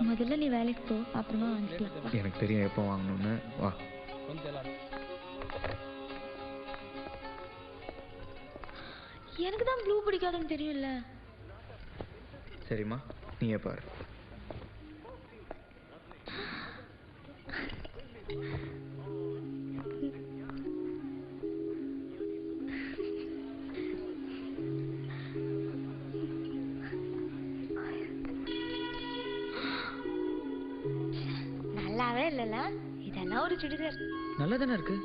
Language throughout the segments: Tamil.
முதல்ல நீ வேலைக்கு போ, அப்புறமா வாங்கிக்கலாம். எனக்கு தெரியும் எப்போ வாங்கணும்னு. வா. எனக்கு தான் ப்ளூ பிடிக்காதுன்னு தெரியும்ல. சரிம்மா, நீயே பாரு. நல்லாவே இல்லைல்ல. இதெல்லாம் ஒரு சுடிதார். நல்லா தானே இருக்கு.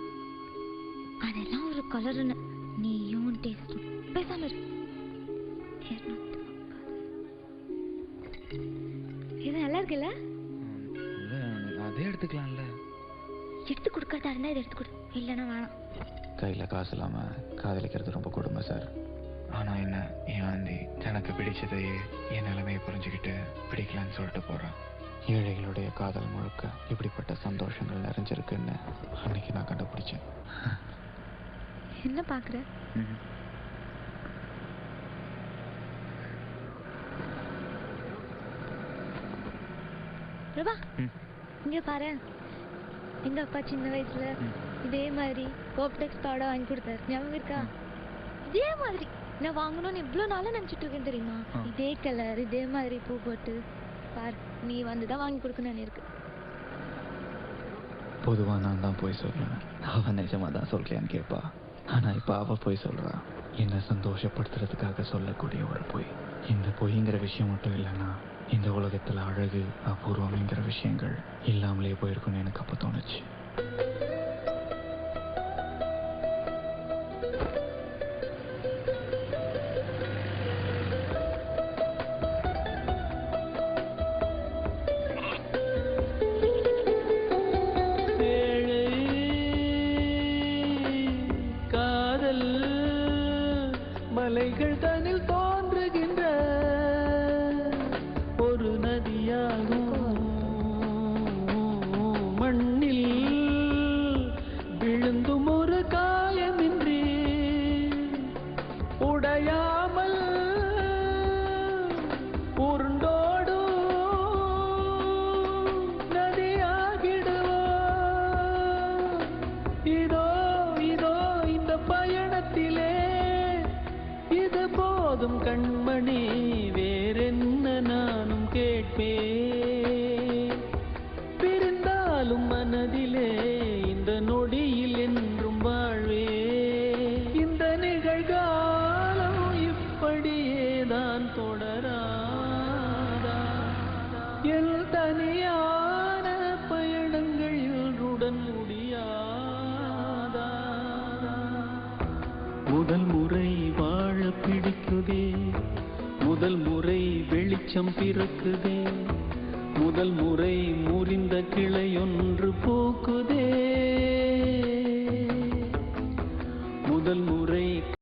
அதெல்லாம் ஒரு கலர்னு நீயும் டேஸ்ட் பேசாம இரு. இது நல்லா இருக்குல்ல? அதே எடுத்துக்கலாம்ல. எடுத்து கொடுக்கறதா இருந்தா இதை எடுத்து கொடு, இல்லைன்னா வேணாம். கையில் காசு இல்லாமல் காதலிக்கிறது ரொம்ப கொடுமை சார். ஆனால் என்ன என் ஆந்தி தனக்கு பிடிச்சதையே என் நிலைமையை புரிஞ்சுக்கிட்டு பிடிக்கலான்னு சொல்லிட்டு போகிறேன். ஏழைகளுடைய காதல் முழுக்க இப்படிப்பட்ட சந்தோஷங்கள் நிறைஞ்சிருக்குன்னு அன்னைக்கு நான் கண்டுபிடிச்சேன். என்ன பார்க்குற? பிரபா, இங்க பாரு. எங்க அப்பா சின்ன வயசுல இதே மாதிரி கோப்டெக்ஸ் பாட வாங்கி கொடுத்தாரு, ஞாபகம் இருக்கா? இதே மாதிரி நான் வாங்கணும்னு இவ்வளவு நாளா நினைச்சிட்டு இருக்கேன் தெரியுமா? இதே கலர், இதே மாதிரி பூ போட்டு பாரு. நீ வந்துதான் வாங்கி கொடுக்கணும்னு இருக்கு. பொதுவாக நான் தான் போய் சொல்லுவேன், அவன் நிஜமா தான் சொல்றியான்னு கேட்பா. ஆனா இப்ப அவ போய் சொல்றா, என்னை சந்தோஷப்படுத்துறதுக்காக சொல்லக்கூடிய ஒரு பொய். இந்த பொய்ங்கிற விஷயம் மட்டும் இல்லைன்னா இந்த உலகத்துல அழகு அபூர்வம்ங்கிற விஷயங்கள் இல்லாமலே போயிருக்குன்னு எனக்கு அப்ப தோணுச்சு. மலைகள் தனில் தோன்றுகின்ற ஒரு நதியாகும், மண்ணில் விழுந்தும் ஒரு காயமின்றி உடையாமல் உருண்டோடும் நதியாகிடுவோம். இதோ இதோ இந்த பயணத்திலே இது போதும் கண்மணி, வேறென்ன நானும் கேட்பேன். பிரிந்தாலும் மனதிலே இந்த நொடியில் என்றும் வாழ்வே. இந்த நிகழ்காலம் இப்படியேதான் தொடராதா? என் தனியான பயணங்கள் உடன் முடியாதா? முதல் முறை வாழ பிடிக்குதே, முதல் முறை வெளிச்சம் பிறக்குதே, முதல் முறை முறிந்த